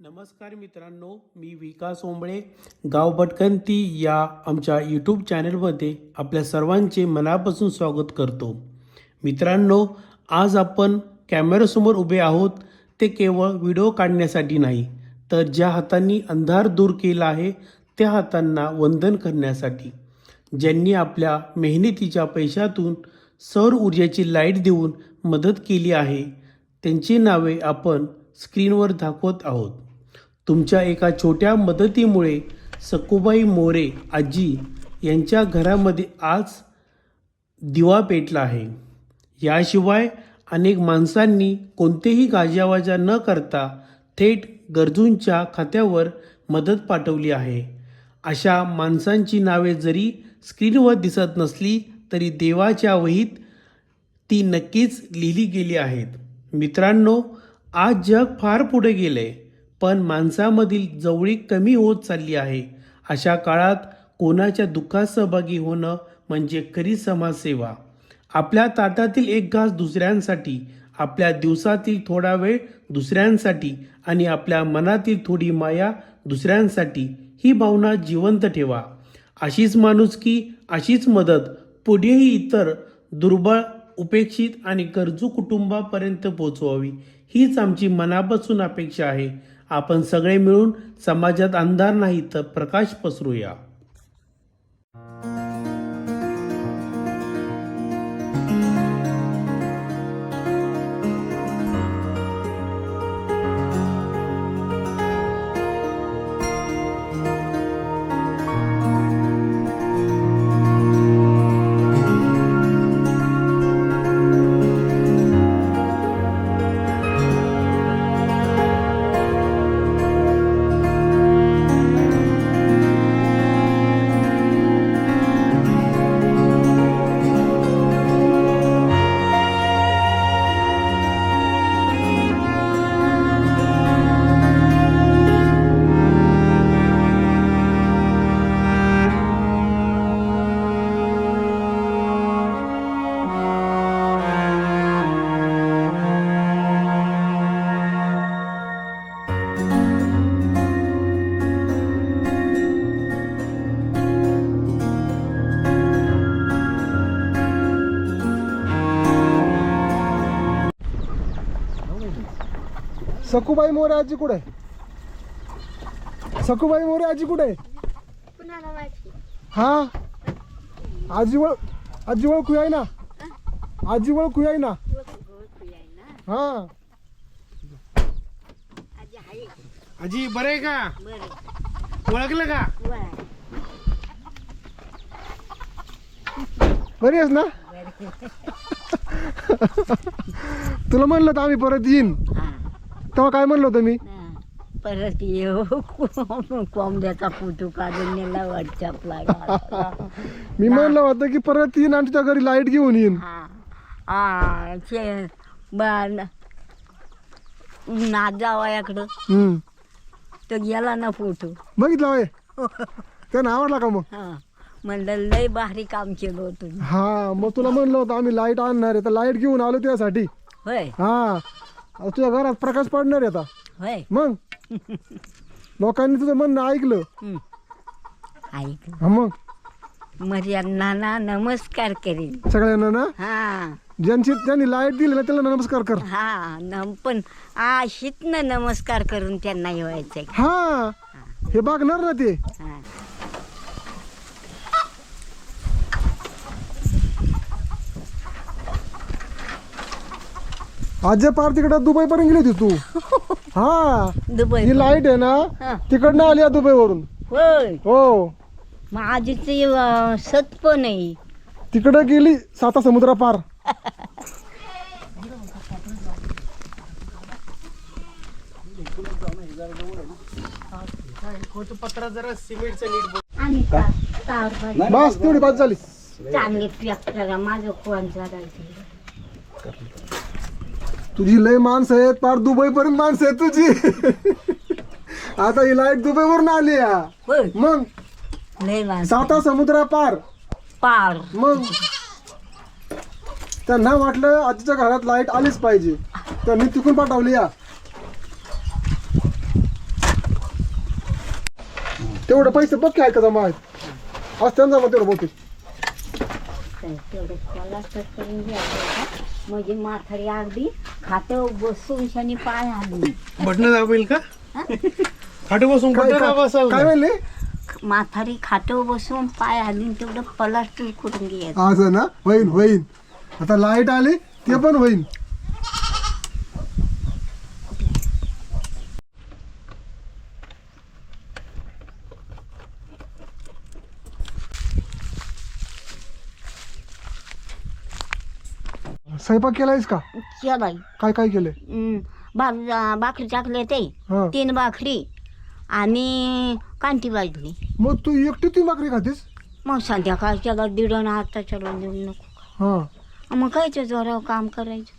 नमस्कार मित्रांनो, मी विकास ओंबळे गाव भटकंती या आमच्या यूट्यूब चॅनलमध्ये आपल्या सर्वांचे मनापासून स्वागत करतो. मित्रांनो, आज आपण कॅमेऱ्यासमोर उभे आहोत ते केवळ व्हिडिओ काढण्यासाठी नाही, तर ज्या हातांनी अंधार दूर केला आहे त्या हातांना वंदन करण्यासाठी. ज्यांनी आपल्या मेहनतीच्या पैशातून सौर ऊर्जेची लाईट देऊन मदत केली आहे, त्यांची नावे आपण स्क्रीनवर दाखवत आहोत. तुमच्या एका छोट्या मदतीमुळे सखूबाई मोरे आजी यांच्या घरामध्ये आज दिवा पेटला आहे. याशिवाय अनेक माणसांनी कोणतेही गाजावाजा न करता थेट गरजूंच्या खात्यावर मदत पाठवली आहे. अशा माणसांची नावे जरी स्क्रीनवर दिसत नसली तरी देवाच्या वहीत ती नक्कीच लिहिली गेली आहेत. मित्रांनो, आज जग फार पुढे गेले, पण माणसामधील जवळीक कमी होत चालली आहे. अशा काळात कोणाच्या दुःखात सहभागी होणं म्हणजे खरी समाजसेवा. आपल्या ताटातील एक घास दुसऱ्यांसाठी, आपल्या दिवसातील थोडा वेळ दुसऱ्यांसाठी आणि आपल्या मनातील थोडी माया दुसऱ्यांसाठी ही भावना जिवंत ठेवा. अशीच माणुसकी, अशीच मदत पुढेही इतर दुर्बळ, उपेक्षित आणि गरजू कुटुंबापर्यंत पोहोचवावी, हीच आमची मनापासून अपेक्षा आहे. आपण सगळे मिळून समाजात अंधार नाही तर प्रकाश पसरूया. सखूबाई मोरे आजी कुठे? सखूबाई मोरे आजी कुठे? कुणाला माहिती? हा, आजी ओळखू आहे ना? आजी ओळखू आहे ना? हा. आजी बरे आहे का? ओळखलं का? बरी आहेस ना? तुला म्हणलं तर आम्ही परत येईन, तेव्हा काय म्हणलं होतं मी? परत येऊ कोंबड्याचा फोटो काढून नेला व्हॉट्सअपला. मी म्हणलं होतं की परत येईन आणि तुझ्या घरी लाईट घेऊन येईन. नाजावायाकडं तो गेला ना फोटो, बघितला होय? त्यानं आवडला का मग? म्हणलं लय भारी काम केलं होतं. हा, मग तुला म्हणलं होतं आम्ही लाईट आणणार आहे, तर लाईट घेऊन आलो तुझ्यासाठी. होय हा, तुझ्या घरात प्रकाश पडणार आहे आता. होय मग लोकांनी तुझं म्हणणं ऐकलं. ऐक हा, मग मर्यांना नमस्कार करेन सगळ्यांना ना, हा ज्यांनी लाईट दिली ना त्याला नमस्कार कर. हा पण आशीतनं नमस्कार करून त्यांना येवायचंय. हा, हे बघणार ना ते. हा. आज पार तिकडे दुबई पर्यंत गेली होती तू. हा, दुबई ही लाईट आहे हा. ना तिकडनं आली आहे दुबई वरून. होय हो, मग आजीचं सत पण आहे. तिकडे गेली 7 समुद्रा पार. पत्रा जरा सिमेंटचं नीट बस तेवढी बात झाली. चांगले पॅक करा माझं फोन चालायचं. तुझी लय माणसं आहेत, पार दुबई पर्यंत माणसं आहेत तुझी. आता ही लाईट दुबई वरून आली आहे. होय मग लय माणसं 7 समुद्रा पार. पार मग त्यांना वाटलं आजीच्या घरात लाईट आलीच पाहिजे, त्यांनी तिकून पाठवली. या तेवढे पैसे बघ की आहेत का जमा आहेत असते जमा तेवढं बहुतेक. तेवढं प्लास्टर करून घ्यायचं म्हणजे म्हातारी अगदी खातं बसून शनी पाय हल्ली. बटणं दाबेल का? खाटे बसून काय बटणं दाबासाल काय का? म्हणले म्हातारी खातं बसून पाय हल्ली तेवढं प्लास्टर करून घ्यायचं. असं ना होईन होईन. आता लाईट आली ते पण होईन. स्वयंपाक केलायस का? केलाय. काय काय केलंय? भाकरी टाकले ते हा 3 भाकरी आणि कांटी भाजली. मग तू एकटी ती भाकरी खातेस? मग संध्याकाळच्याला दीड आणि आताच्याला देऊ नको. हा मग कायचं जोरावर काम करायचं.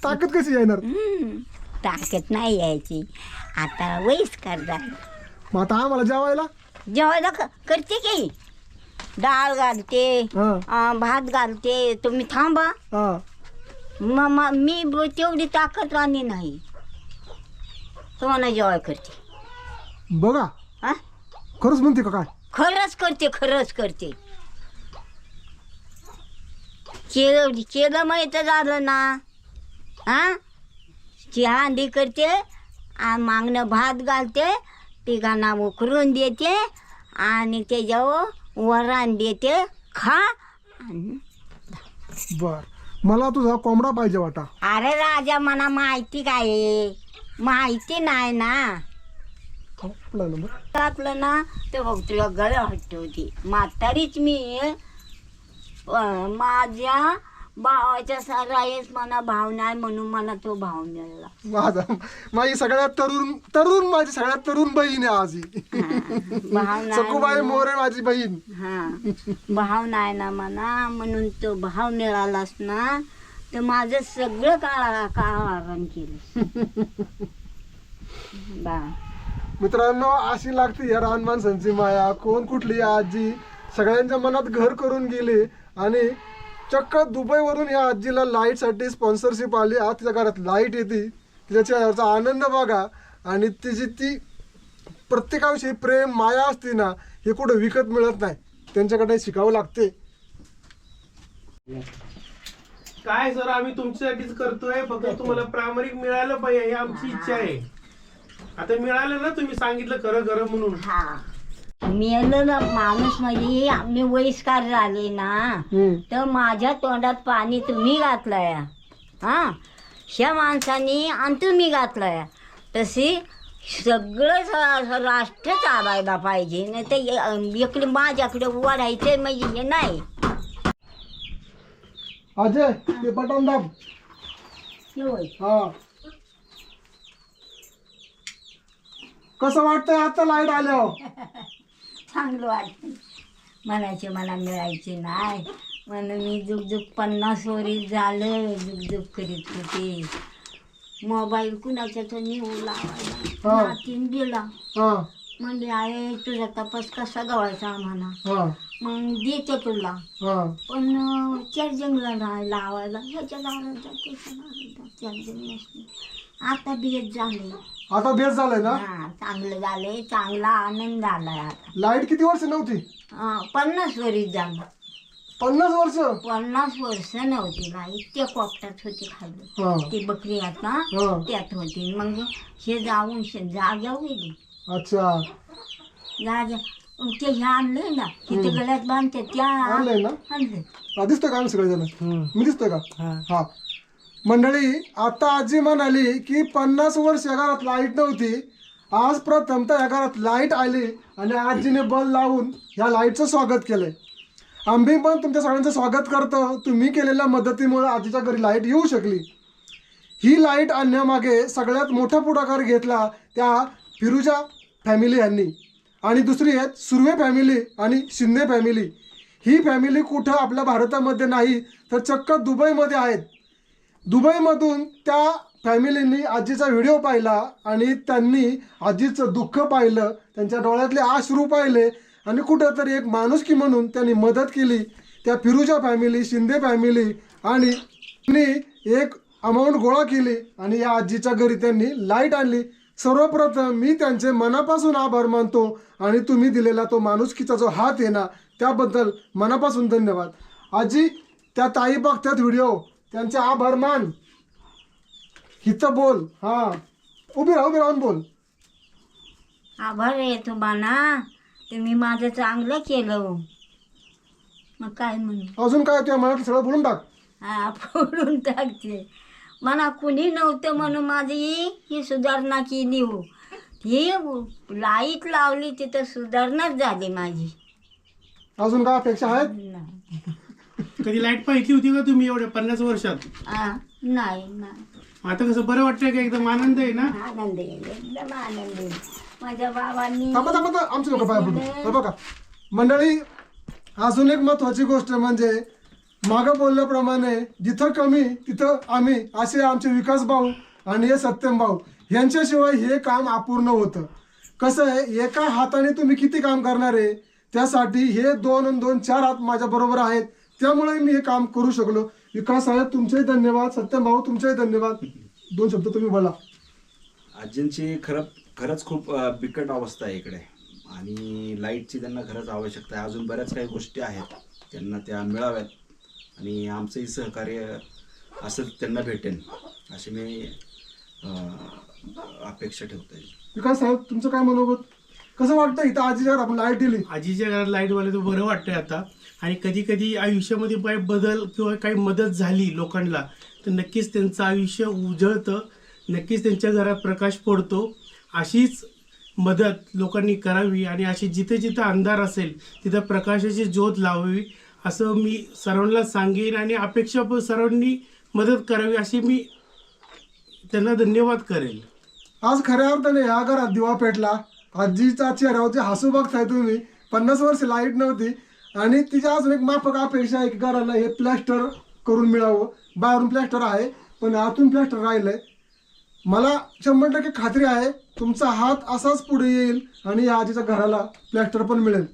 ताकद कशी येणार? ताकद नाही यायची आता वयस करतात. मग आता आम्हाला जेवायला जेवायला करते की डाळ घालते हा भात घालते. तुम्ही थांबा. हा मी तेवढी ताकदवानी नाही. तुम्हाला जेवाय करते. बघा हा खरंच म्हणते का काय? खरंच करते. केलं माहीत झालं ना. हा चहांदी करते आणि मागणं भात घालते तिघांना उकरून देते आणि त्याच्यावर वरण देते खा. बर मला तुझा कोंबडा पाहिजे वाटा. अरे राजा मला माहिती काय आहे? माहिती नाही ना. आपला नंबर टाकलं ना तर बघ तुला गळं हटवते. म्हातारीच मी माझ्या भावाच्या सराईस मला भाव नाही म्हणून मला तो भाव मिळाला. माझी सगळ्यात तरुण माझी सगळ्यात तरुण बहीण आहे आज ही. भाव नाही सखूबाई मोरे माझी बहीण. हा भाव नाही ना मला म्हणून तो भाव मिळालाच ना तर माझं सगळं काळारण केलं. बा मित्रांनो अशी लागते या रान माणसांची माया. कोण कुठली आजी सगळ्यांच्या मनात घर करून गेली आणि चक्क दुबईवरून या आजीला लाईटसाठी स्पॉन्सरशिप आली. आज तिच्या घरात लाईट येते. तिच्या चेहऱ्याचा आनंद बघा आणि तिची ती प्रत्येकाविषयी प्रेम माया असते ना हे कुठं विकत मिळत नाही. त्यांच्याकडे शिकावं लागते. काय सर आम्ही तुमच्यासाठीच करतोय. फक्त तुम्हाला प्रामाणिक मिळालं पाहिजे ही आमची इच्छा आहे. आता मिळालं ना तुम्ही सांगितलं खरं म्हणून. हा मेलेला माणूस म्हणजे आम्ही वयस्कार झाले ना तर माझ्या तोंडात पाणी तुम्ही घातलंय. हा ह्या माणसाने आणि तुम्ही घातलंय. तशी सगळं राष्ट्र चालायला पाहिजे. नाही तर इकडे माझ्याकडे वाढायचं म्हणजे हे नाही. अजय ते बटन दाब. हा कसं वाटतंय आता लाईट आल्यावर? चांगलं वाटतं. म्हणायचे मला मिळायचे नाही म्हणून मी जुगजुग 50 वर्ष झालं जुगजुग करीत होते. मोबाईल कुणाच्या तर नेऊ लावायला नातीन दिला. हा म्हणजे आहे तुझा तपास कसा गवायचा आम्हाला. हा मग देते तुला हा पण चार्जिंगला नाही लावायला. ह्याच्या लावायला त्याच्या लावायला चार्जिंग नसते. आता बेस झाले. आता बेस झालंय ना? हा चांगलं झालंय. चांगला आनंद झालाय आता. लाईट किती वर्ष नव्हती? 50 वर्ष झालं. 50 वर्ष? 50 वर्ष नव्हती लाईट. त्या कोपट्यात होती खाली. हा ती बकरी आता हा त्यात होती. मग हे जाऊन जागा गेली. अच्छा जागा ते हे आणले ना तिथे गळ्यात बांधते त्या आणलंय ना? आणले. दिसतोय का आम्ही सगळे जण? मी दिसतोय का? हा मंडळी आता आजी म्हणाली की 50 वर्ष या घरात लाईट नव्हती. आज प्रथमतः या घरात लाईट आली आणि आजीने बल्ब लावून ह्या लाईटचं स्वागत केलंय. आम्ही पण तुमच्या सगळ्यांचं स्वागत करतो. तुम्ही केलेल्या मदतीमुळे आजीच्या घरी लाईट येऊ शकली. ही लाईट आणण्यामागे सगळ्यात मोठा पुढाकार घेतला त्या फिरुजा फॅमिली यांनी. आणि दुसरी आहेत सुर्वे फॅमिली आणि शिंदे फॅमिली. ही फॅमिली कुठं आपल्या भारतामध्ये नाही तर चक्क दुबईमध्ये आहेत. दुबईमधून त्या फॅमिलींनी आजीचा व्हिडिओ पाहिला आणि त्यांनी आजीचं दुःख पाहिलं. त्यांच्या डोळ्यातले अश्रू पाहिले आणि कुठंतरी एक माणुसकी म्हणून त्यांनी मदत केली. त्या फिरुजा फॅमिली शिंदे फॅमिली आणि त्यांनी एक अमाऊंट गोळा केली आणि या आजीच्या घरी त्यांनी लाईट आणली. सर्वप्रथम मी त्यांचे मनापासून आभार मानतो आणि तुम्ही दिलेला तो माणुसकीचा जो हात आहे ना त्याबद्दल मनापासून धन्यवाद. आजी त्या ताई बघतात व्हिडिओ, त्यांचे आभार मान. हिचं बोल. हा उभी राहून बोल. आभार आहे तुम्हाला, तुम्ही माझं चांगलं केलं. मग काय म्हणू, अजून काय तुझ्या मनात सगळं बोलून टाक. हा फोडून टाकते. मला कुणी नव्हतं म्हणून माझी ही सुधारणा केली हो. ही लाईट लावली तिथं सुधारणाच झाली माझी. अजून काय अपेक्षा आहेत? नाही कधी लाईट पाहिली होती का तुम्ही एवढ्या 50 वर्षात? नाही. आता कसं बरं वाटतंय का? एकदम आनंद आहे ना? आनंद आहे, एकदम आनंद आहे. माझ्या बाबांनी थांबा आमचं लोक पाय पडू. बघा मंडळी, अजून एक महत्वाची गोष्ट म्हणजे मागं बोलल्याप्रमाणे जिथं कमी तिथं आम्ही असे आमचे विकास भाऊ आणि हे सत्यम भाऊ यांच्याशिवाय हे काम अपूर्ण होतं. कसं आहे, एका हाताने तुम्ही किती काम करणार आहे, त्यासाठी हे 2 आणि 2 4 हात माझ्या बरोबर आहेत, त्यामुळे मी हे काम करू शकलो. विकास साहेब तुमचेही धन्यवाद, सत्यम भाऊ तुमचेही धन्यवाद. 2 शब्द तुम्ही बोला. आजींची खरंच खूप बिकट अवस्था आहे इकडे आणि लाईटची त्यांना खरंच आवश्यकता आहे. अजून बऱ्याच काही गोष्टी आहेत त्यांना त्या मिळाव्यात आणि आमचंही सहकार्य असं त्यांना भेटेन अशी मी अपेक्षा ठेवतो. विकास साहेब तुमचं काय मनोगत, कसं वाटतं इथं आजीच्या घरात आपण लाईट दिली? आजीच्या घरात लाईट वाले तर बरं वाटतंय आता. आणि कधी कधी आयुष्यामध्ये काही बदल किंवा काही मदत झाली लोकांना तर नक्कीच त्यांचं आयुष्य उजळतं, नक्कीच त्यांच्या घरात प्रकाश पडतो. अशीच मदत लोकांनी करावी आणि अशी जिथे जिथे अंधार असेल तिथं प्रकाशाची ज्योत लावावी असं मी सर्वांना सांगेन आणि अपेक्षा पण सर्वांनी मदत करावी अशी मी त्यांना धन्यवाद करेल. आज खऱ्या अर्थाने ह्या घरात दिवा पेटला. आजीच्या चेहऱ्यावरचे हसू बघताय तुम्ही. 50 वर्ष लाईट नव्हती आणि तिच्या अजून एक माफक अपेक्षा आहे की घराला हे प्लॅस्टर करून मिळावं. बाहेरून प्लॅस्टर आहे पण आतून प्लॅस्टर राहिलंय. मला 100% खात्री आहे तुमचा हात असाच पुढे येईल आणि या आजीच्या घराला प्लॅस्टर पण मिळेल.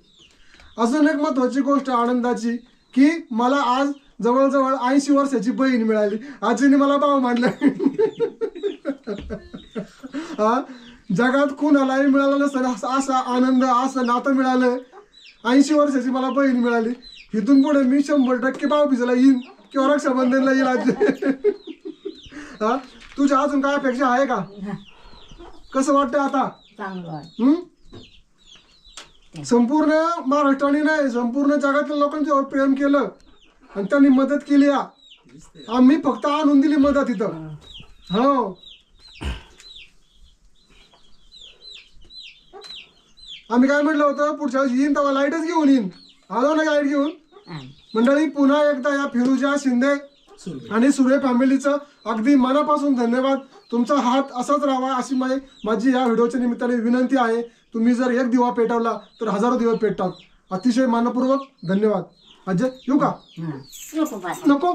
अजून एक महत्त्वाची गोष्ट आनंदाची की मला आज जवळजवळ 80 वर्षाची बहीण मिळाली. आजीने मला भाऊ मानलं. हा जगात कुणालाही मिळालं नसेल असा आनंद, असं नातं मिळालं. 80 वर्षाची मला बहीण मिळाली. इथून पुढे मी 100% भाऊबीजेला येईन किंवा रक्षाबंधनला येईल आजी. हा तुझ्या अजून काय अपेक्षा आहे का? कसं वाटतं आता? चांगलं. संपूर्ण महाराष्ट्राने नाही संपूर्ण जगातल्या लोकांच्यावर प्रेम केलं आणि त्यांनी मदत केली. आम्ही फक्त आणून दिली मदत इथं. हो आम्ही काय म्हटलं होतं पुढच्या वेळेस येईन तेव्हा लाईटच घेऊन येईन. आलो ना लाईट घेऊन. मंडळी पुन्हा एकदा या फिरोजा शिंदे आणि सुरे फॅमिलीचं अगदी मनापासून धन्यवाद. तुमचा हात असाच राहावा अशी माझी या व्हिडिओच्या निमित्ताने विनंती आहे. तुम्ही जर एक दिवा पेटवला तर हजारो दिवे पेटतात. अतिशय मनपूर्वक धन्यवाद. अजय येऊ का? नको. नको.